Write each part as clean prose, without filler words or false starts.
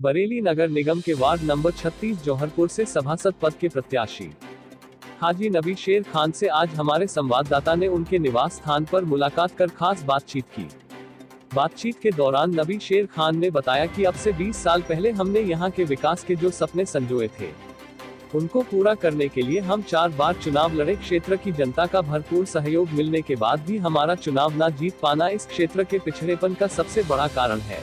बरेली नगर निगम के ward number 36 Joharpur से सभासद पद के प्रत्याशी हाजी नबी शेर खान से आज हमारे संवाददाता ने उनके निवास स्थान पर मुलाकात कर खास बातचीत की। बातचीत के दौरान नबी शेर खान ने बताया कि अब से 20 साल पहले हमने यहां के विकास के जो सपने संजोए थे उनको पूरा करने के लिए हम 4 बार चुनाव लड़े। क्षेत्र की जनता का भरपूर सहयोग मिलने के बाद भी हमारा चुनाव न जीत पाना इस क्षेत्र के पिछड़ेपन का सबसे बड़ा कारण है।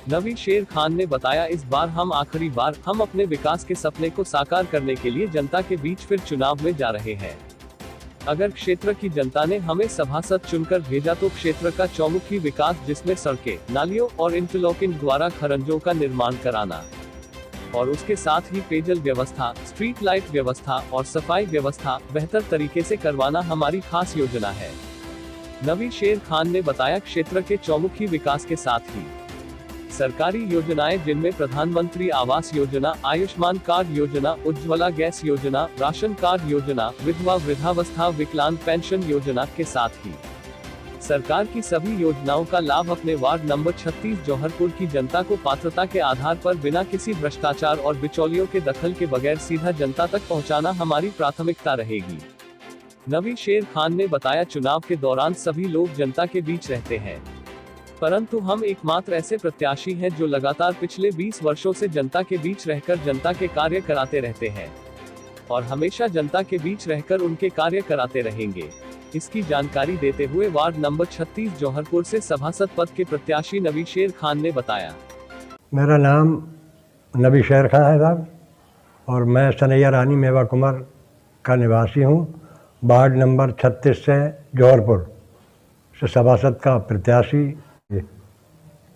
नबी शेर खान ने बताया, इस बार हम आखिरी बार हम अपने विकास के सपने को साकार करने के लिए जनता के बीच फिर चुनाव में जा रहे हैं। अगर क्षेत्र की जनता ने हमें सभासद चुनकर भेजा तो क्षेत्र का चौमुखी विकास जिसमें सड़कें, नालियों और इंटरलॉकिंग द्वारा खरंजों का निर्माण कराना और उसके साथ ही पेयजल व्यवस्था, स्ट्रीट लाइट व्यवस्था और सफाई व्यवस्था बेहतर तरीके से करवाना हमारी खास योजना है। नबी शेर खान ने बताया, क्षेत्र के चौमुखी विकास के साथ ही सरकारी योजनाएं जिनमें प्रधानमंत्री आवास योजना, आयुष्मान कार्ड योजना, उज्ज्वला गैस योजना, राशन कार्ड योजना, विधवा वृद्धावस्था विकलांग पेंशन योजना के साथ ही सरकार की सभी योजनाओं का लाभ अपने वार्ड नंबर 36 जौहरपुर की जनता को पात्रता के आधार पर बिना किसी भ्रष्टाचार और बिचौलियों के दखल के बगैर सीधा जनता तक पहुंचाना हमारी प्राथमिकता रहेगी। नबी शेर खान ने बताया, चुनाव के दौरान सभी लोग जनता के बीच रहते हैं, परंतु हम एकमात्र ऐसे प्रत्याशी हैं जो लगातार पिछले 20 वर्षों से जनता के बीच रहकर जनता के कार्य कराते रहते हैं और हमेशा जनता के बीच रहकर उनके कार्य कराते रहेंगे। इसकी जानकारी देते हुए वार्ड नंबर 36 जौहरपुर से सभासद पद के प्रत्याशी नबी शेर खान ने बताया, मेरा नाम नबी शेर खान है साहब और मैं सनैया रानी मेवा कुमार का निवासी हूँ। वार्ड नंबर 36 से जौहरपुर से सभासद का प्रत्याशी।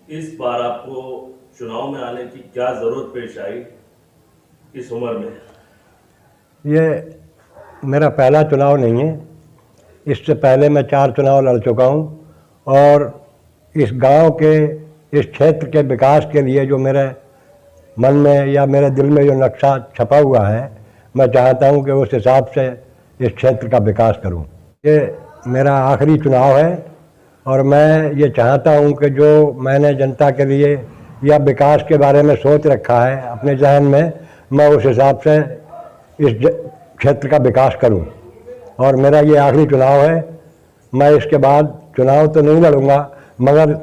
इस बार आपको चुनाव में आने की क्या जरूरत पेश आई इस उम्र में? ये मेरा पहला चुनाव नहीं है, इससे पहले मैं 4 चुनाव लड़ चुका हूँ और इस गांव के, इस क्षेत्र के विकास के लिए जो मेरे मन में या मेरे दिल में जो नक्शा छपा हुआ है, मैं चाहता हूँ कि उस हिसाब से इस क्षेत्र का विकास करूँ। ये मेरा आखिरी चुनाव है और मैं ये चाहता हूँ कि जो मैंने जनता के लिए या विकास के बारे में सोच रखा है अपने जहन में, मैं उस हिसाब से इस क्षेत्र का विकास करूँ और मेरा ये आखिरी चुनाव है। मैं इसके बाद चुनाव तो नहीं लड़ूंगा, मगर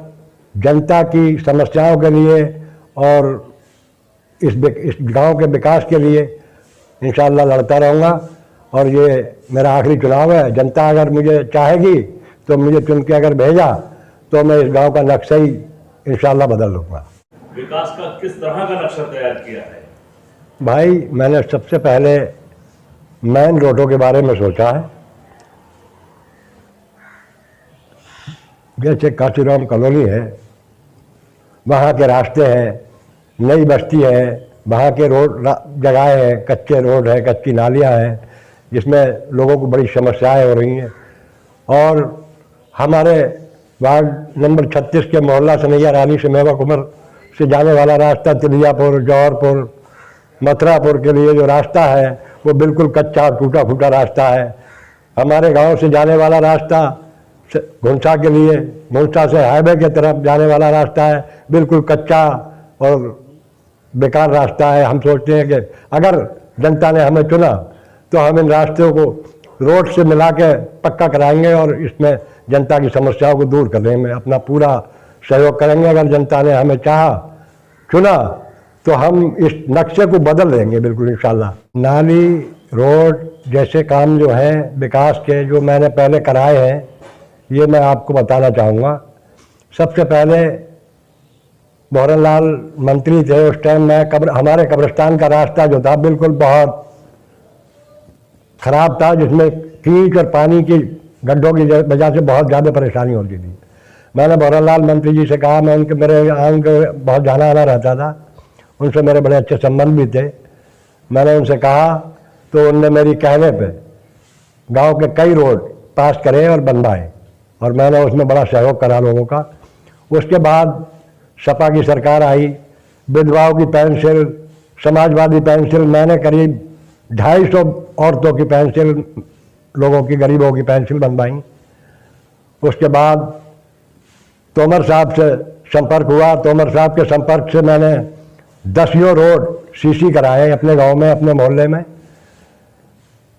जनता की समस्याओं के लिए और इस गांव के विकास के लिए इंशाअल्लाह लड़ता रहूँगा और ये मेरा आखिरी चुनाव है। जनता अगर मुझे चाहेगी तो मुझे चुन के अगर भेजा तो मैं इस गांव का नक्शा ही इंशाअल्लाह बदल लूँगा। विकास का किस तरह का नक्शा तैयार किया है? भाई, मैंने सबसे पहले मेन रोडों के बारे में सोचा है, जैसे काशीराम कॉलोनी है, वहाँ के रास्ते हैं, नई बस्ती है, वहाँ के रोड जगह है, कच्चे रोड है, कच्ची नालियाँ हैं जिसमें लोगों को बड़ी समस्याएं हो रही हैं। और हमारे वार्ड नंबर 36 के मोहल्ला सनैया रानी से मेवा कुमार से जाने वाला रास्ता तिलियापुर, जौहरपुर, मथुरापुर के लिए जो रास्ता है वो बिल्कुल कच्चा टूटा फूटा रास्ता है। हमारे गांव से जाने वाला रास्ता घुंसा के लिए, घुंसा से हाईवे के तरफ जाने वाला रास्ता है, बिल्कुल कच्चा और बेकार रास्ता है। हम सोचते हैं कि अगर जनता ने हमें चुना तो हम इन रास्तों को रोड से मिला के पक्का कराएंगे और इसमें जनता की समस्याओं को दूर करने में अपना पूरा सहयोग करेंगे। अगर जनता ने हमें चुना तो हम इस नक्शे को बदल देंगे बिल्कुल इंशाल्लाह। नाली, रोड जैसे काम जो है विकास के, जो मैंने पहले कराए हैं, ये मैं आपको बताना चाहूँगा। सबसे पहले मोहन लाल मंत्री थे उस टाइम, मैं हमारे कब्रिस्तान का रास्ता जो था बिल्कुल बहुत ख़राब था, जिसमें कीच और पानी की गड्ढों की वजह से बहुत ज़्यादा परेशानी होती थी। मैंने मोहन लाल मंत्री जी से कहा, मैं उनके मेरे बहुत जाना आना रहता था, उनसे मेरे बड़े अच्छे संबंध भी थे। मैंने उनसे कहा तो उनने मेरी कहने पे गांव के कई रोड पास करे और बनवाए और मैंने उसमें बड़ा सहयोग करा लोगों का। उसके बाद सपा की सरकार आई, विधवाओं की पेंशन, समाजवादी पेंशन, मैंने करीब 250 औरतों की पेंशन, लोगों की, गरीबों की पेंशन बनवाई। उसके बाद तोमर साहब से संपर्क हुआ, तोमर साहब के संपर्क से मैंने 10 रोड सीसी कराए अपने गांव में, अपने मोहल्ले में।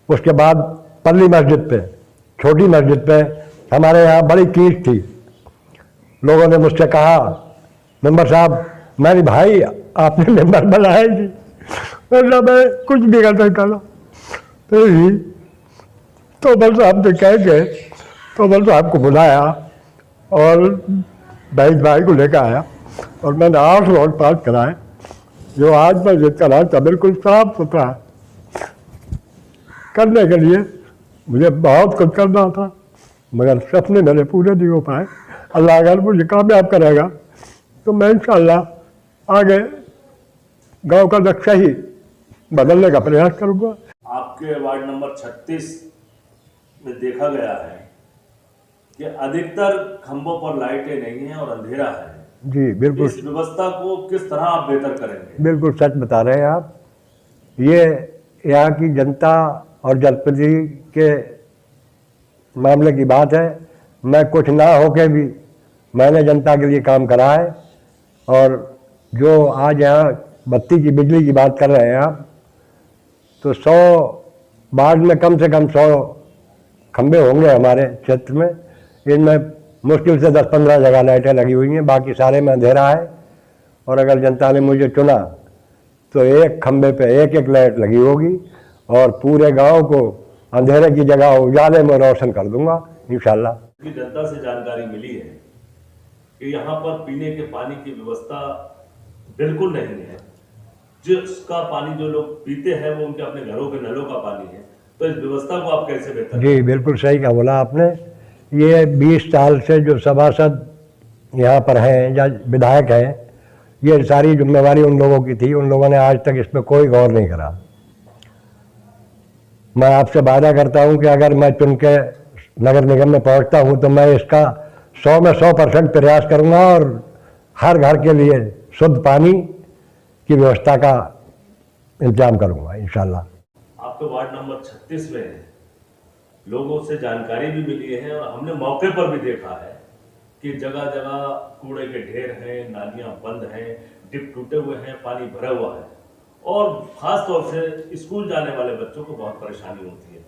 उसके बाद पल्ली मस्जिद पे, छोटी मस्जिद पे हमारे यहाँ बड़ी कीच थी। लोगों ने मुझसे कहा, मेंबर साहब, मैंने भाई आपने मेंबर बनाया जी, वरना मैं कुछ भी कर सकता था। तो ही तोमर साहब ने कह के तोमर साहब को बुलाया और भाई को लेकर आया और मैंने 8 रोड पास कराए, जो आज मस्जिद का रास्ता बिल्कुल साफ सुथरा है। करने के लिए मुझे बहुत कुछ करना था, मगर सपने मेरे पूरे नहीं हो पाए। अल्लाह अगर मुझे कामयाब करेगा तो मैं इंशाअल्लाह आगे गांव का नक्शा ही बदलने का प्रयास करूंगा। आपके वार्ड नंबर 36 में देखा गया है कि अधिकतर खंभों पर लाइटें नहीं हैं और अंधेरा है। जी बिल्कुल, इस व्यवस्था को किस तरह आप बेहतर करेंगे? बिल्कुल सच बता रहे हैं आप। ये यहाँ की जनता और जनप्रतिनिधि के मामले की बात है। मैं कुछ ना होके भी मैंने जनता के लिए काम करा है। और जो आज यहाँ बत्ती की, बिजली की बात कर रहे हैं आप, तो 100 वार्ड में कम से कम 100 खंभे होंगे हमारे क्षेत्र में। इनमें मुश्किल से 10-15 जगह लाइटें लगी हुई हैं, बाकी सारे में अंधेरा है। और अगर जनता ने मुझे चुना तो एक खंभे पे एक लाइट लगी होगी और पूरे गांव को अंधेरे की जगह उजाले में रोशन कर दूंगा इंशाल्लाह। जनता से जानकारी मिली है कि यहाँ पर पीने के पानी की व्यवस्था बिल्कुल नहीं है। जिसका पानी जो लोग पीते हैं वो उनके अपने घरों के नलों का पानी है। तो इस व्यवस्था को आप कैसे बेहतर? जी बिल्कुल सही कहा बोला आपने। ये 20 साल से जो सभासद यहाँ पर हैं या विधायक हैं, ये सारी जिम्मेवारी उन लोगों की थी। उन लोगों ने आज तक इस पर कोई गौर नहीं करा। मैं आपसे वादा करता हूँ कि अगर मैं चुन के नगर निगम में पहुँचता हूँ तो मैं इसका 100 में 100% प्रयास करूँगा और हर घर के लिए शुद्ध पानी की व्यवस्था का इंतजाम करूँगा इंशाल्लाह। आपके वार्ड नंबर 36 में लोगों से जानकारी भी मिली है और हमने मौके पर भी देखा है कि जगह जगह कूड़े के ढेर हैं, नालियां बंद हैं, डिप टूटे हुए हैं, पानी भरा हुआ है और खास तौर से स्कूल जाने वाले बच्चों को बहुत परेशानी होती है।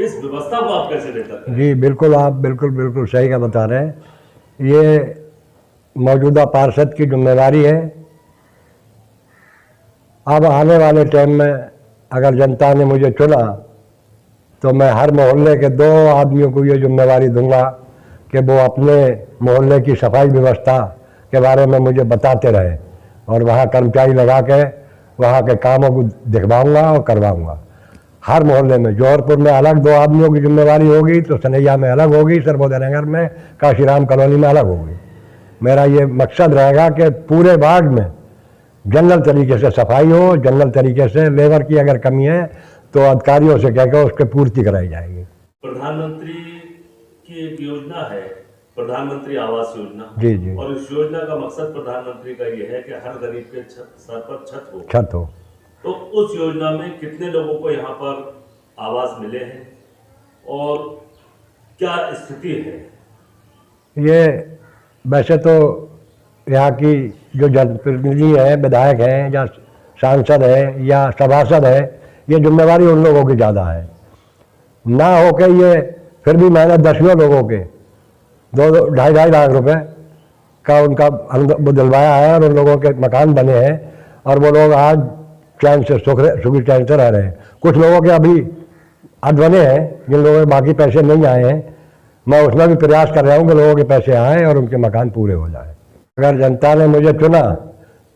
इस व्यवस्था को आप कैसे बेहतर करें? जी बिल्कुल, आप बिल्कुल सही का बता रहे हैं। ये मौजूदा पार्षद की जिम्मेवारी है। अब आने वाले टाइम में अगर जनता ने मुझे चुना तो मैं हर मोहल्ले के 2 आदमियों को ये जिम्मेवारी दूंगा कि वो अपने मोहल्ले की सफाई व्यवस्था के बारे में मुझे बताते रहे और वहाँ कर्मचारी लगा के वहाँ के कामों को दिखवाऊंगा और करवाऊंगा। हर मोहल्ले में जौहरपुर में अलग 2 आदमियों की जिम्मेवारी होगी, तो सनैया में अलग होगी, सर्वोदय नगर में, काशीराम कॉलोनी में अलग होगी। मेरा ये मकसद रहेगा कि पूरे वार्ड में जनरल तरीके से सफाई हो, जनरल तरीके से लेबर की अगर कमी है तो अधिकारियों से कहकर उसकी पूर्ति कराई जाएगी। प्रधानमंत्री की एक योजना है, प्रधानमंत्री आवास योजना। जी। और इस योजना का मकसद प्रधानमंत्री का ये है कि हर गरीब के सर पर छत हो। तो उस योजना में कितने लोगों को यहाँ पर आवास मिले हैं और क्या स्थिति है? ये वैसे तो यहाँ की जो जनप्रतिनिधि हैं, विधायक हैं या सांसद है या सभासद है, ये जिम्मेवारी उन लोगों की ज़्यादा है। ना हो के ये फिर भी मैंने 10 लोगों के 2-2.5 लाख रुपए का उनका वो दिलवाया है और उन लोगों के मकान बने हैं और वो लोग आज चैन से सुखी चैन से रह रहे हैं। कुछ लोगों के अभी अधवने हैं, जिन लोगों के बाकी पैसे नहीं आए हैं। मैं उसमें भी प्रयास कर रहा हूँ कि लोगों के पैसे आएँ और उनके मकान पूरे हो जाएं। अगर जनता ने मुझे चुना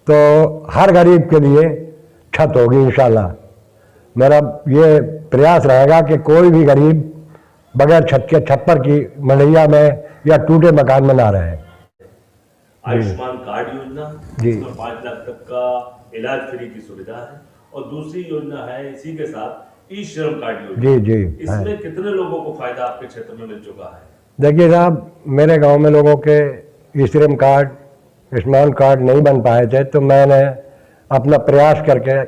तो हर गरीब के लिए छत होगी इंशाल्लाह। मेरा ये प्रयास रहेगा कि कोई भी गरीब बगैर छत के छप्पर की मलैया में या टूटे मकान में ना रहे। आयुष्मान कार्ड योजना, जी, इसमें 5 लाख तक का इलाज फ्री की सुविधा है और दूसरी योजना है इसी के साथ ई श्रम कार्ड योजना। जी। इसमें कितने लोगों को फायदा आपके क्षेत्र में मिल चुका है? देखिए साहब, मेरे गांव में लोगों के ई श्रम कार्ड, आयुष्मान कार्ड नहीं बन पाए थे, तो मैंने अपना प्रयास करके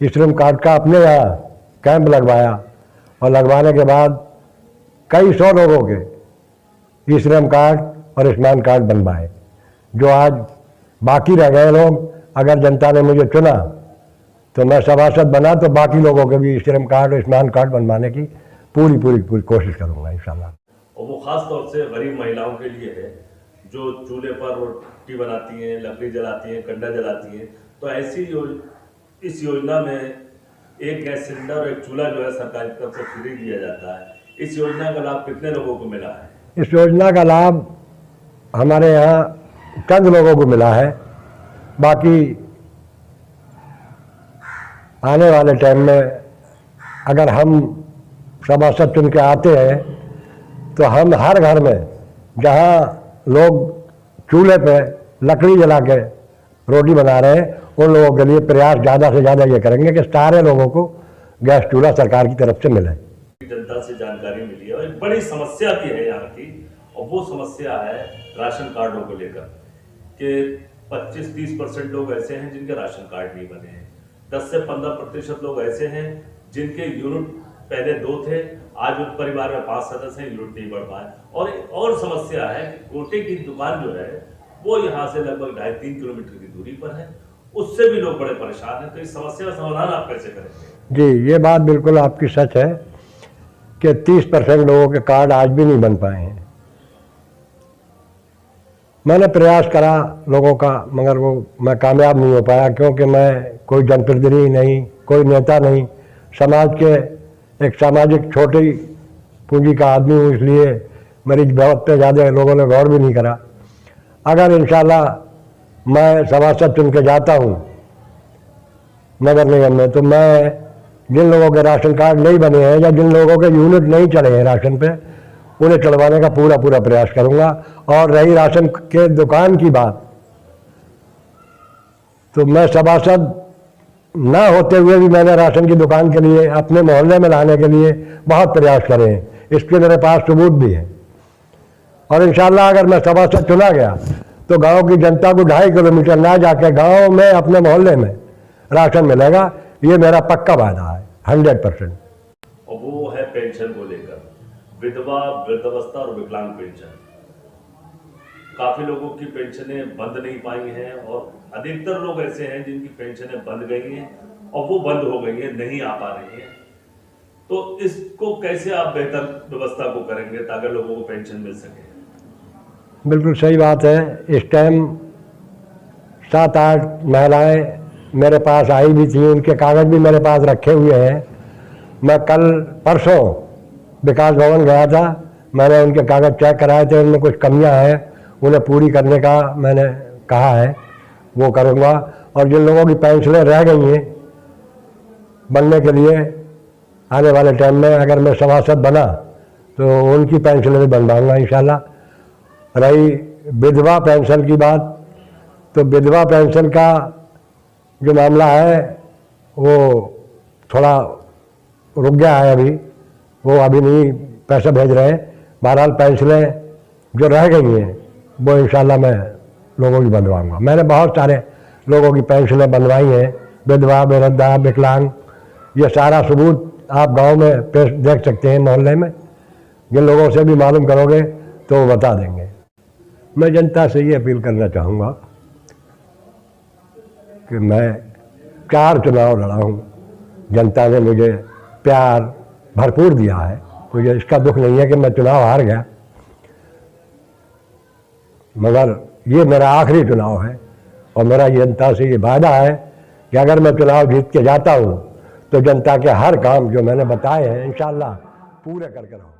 ई श्रम कार्ड का अपने यहाँ कैंप लगवाया और लगवाने के बाद कई 100 लोगों के ई श्रम कार्ड और आयुष्मान कार्ड बनवाए। जो आज बाकी रह गए लोग, अगर जनता ने मुझे चुना तो मैं सभासद बना तो बाकी लोगों के भी श्रम कार्ड और स्मार्ट कार्ड बनवाने की पूरी कोशिश करूंगा इंशाल्लाह। और वो खास तौर से गरीब महिलाओं के लिए है जो चूल्हे पर रोटी बनाती हैं, लकड़ी जलाती हैं, कंडा जलाती हैं। तो इस योजना में एक गैस सिलेंडर और एक चूल्हा जो है सरकार की तरफ से फ्री दिया जाता है। इस योजना का लाभ कितने लोगों को मिला है? इस योजना का लाभ हमारे यहाँ चंद लोगों को मिला है, बाकी आने वाले टाइम में अगर हम सभासद चुन के आते हैं तो हम हर घर में जहाँ लोग चूल्हे पे लकड़ी जला के रोटी बना रहे हैं उन लोगों के लिए प्रयास ज़्यादा से ज़्यादा ये करेंगे कि सारे लोगों को गैस चूल्हा सरकार की तरफ से मिले। जनता से जानकारी मिली है और एक बड़ी समस्या भी है यहाँ की, और वो समस्या है राशन कार्डों को लेकर कि 25-30% लोग ऐसे हैं जिनके राशन कार्ड नहीं बने हैं। 10 से 15% लोग ऐसे हैं जिनके यूनिट पहले 2 थे, आज उन परिवार में 5 सदस्य हैं, यूनिट नहीं बढ़ पाए। और एक और समस्या है कि कोटे की दुकान जो है वो यहाँ से लगभग 2.5-3 किलोमीटर की दूरी पर है, उससे भी लोग बड़े परेशान हैं। तो इस समस्या का समाधान आप कैसे करेंगे? जी, ये बात बिल्कुल आपकी सच है कि 30% लोगों के कार्ड आज भी नहीं बन पाए हैं। मैंने प्रयास करा लोगों का, मगर वो मैं कामयाब नहीं हो पाया, क्योंकि मैं कोई जनप्रतिनिधि नहीं, कोई नेता नहीं, समाज के एक सामाजिक छोटी पूंजी का आदमी हूँ, इसलिए मेरी बहुत पे ज़्यादा लोगों ने गौर भी नहीं करा। अगर इंशाल्लाह मैं सभासद चुन के जाता हूँ नगर निगम में, तो मैं जिन लोगों के राशन कार्ड नहीं बने हैं या जिन लोगों के यूनिट नहीं चढ़े हैं राशन पे, उन्हें चढ़वाने का पूरा प्रयास करूंगा। और रही राशन के दुकान की बात, तो मैं सभासद ना होते हुए भी मैंने राशन की दुकान के लिए अपने मोहल्ले में लाने के लिए बहुत प्रयास करे हैं, इसके मेरे पास सबूत भी है। और इंशाल्लाह अगर मैं सभासद चुना गया तो गांव की जनता को 2.5 किलोमीटर ना जाके गांव में अपने मोहल्ले में राशन मिलेगा, ये मेरा पक्का वादा है 100%। और वो है पेंशन को लेकर, विधवा, वृद्धावस्था और विकलांग पेंशन। काफी लोगों की पेंशनें बंद नहीं पाई हैं और अधिकतर लोग ऐसे हैं जिनकी पेंशनें बंद गई हैं और वो बंद हो गई हैं, नहीं आ पा रही हैं। तो इसको कैसे आप बेहतर व्यवस्था को करेंगे ताकि लोगों को पेंशन मिल सके? बिल्कुल सही बात है। इस टाइम 7-8 महिलाएं मेरे पास आई भी थी, उनके कागज़ भी मेरे पास रखे हुए हैं। मैं कल परसों विकास भवन गया था, मैंने उनके कागज़ चेक कराए थे, उनमें कुछ कमियां हैं, उन्हें पूरी करने का मैंने कहा है, वो करूँगा। और जिन लोगों की पेंशनें रह गई हैं बनने के लिए, आने वाले टाइम में अगर मैं सभासद बना तो उनकी पेंशनें भी बनवाऊँगा इंशाल्लाह। रही विधवा पेंशन की बात, तो विधवा पेंशन का जो मामला है वो थोड़ा रुक गया है, वो अभी नहीं पैसा भेज रहे हैं। बहरहाल पेंशनें जो रह गई हैं वो इंशाल्लाह मैं लोगों की बनवाऊँगा। मैंने बहुत सारे लोगों की पेंशनें बनवाई हैं, विधवा, वृद्धा, विकलांग, ये सारा सबूत आप गांव में पेश देख सकते हैं मोहल्ले में। जिन लोगों से भी मालूम करोगे तो वो बता देंगे। मैं जनता से ये अपील करना चाहूँगा कि मैं 4 चुनाव लड़ा हूँ, जनता ने मुझे प्यार भरपूर दिया है, मुझे इसका दुख नहीं है कि मैं चुनाव हार गया, मगर ये मेरा आखिरी चुनाव है और मेरा जनता से ये वादा है कि अगर मैं चुनाव जीत के जाता हूँ तो जनता के हर काम जो मैंने बताए हैं इंशाल्लाह पूरे करके रहूँगा।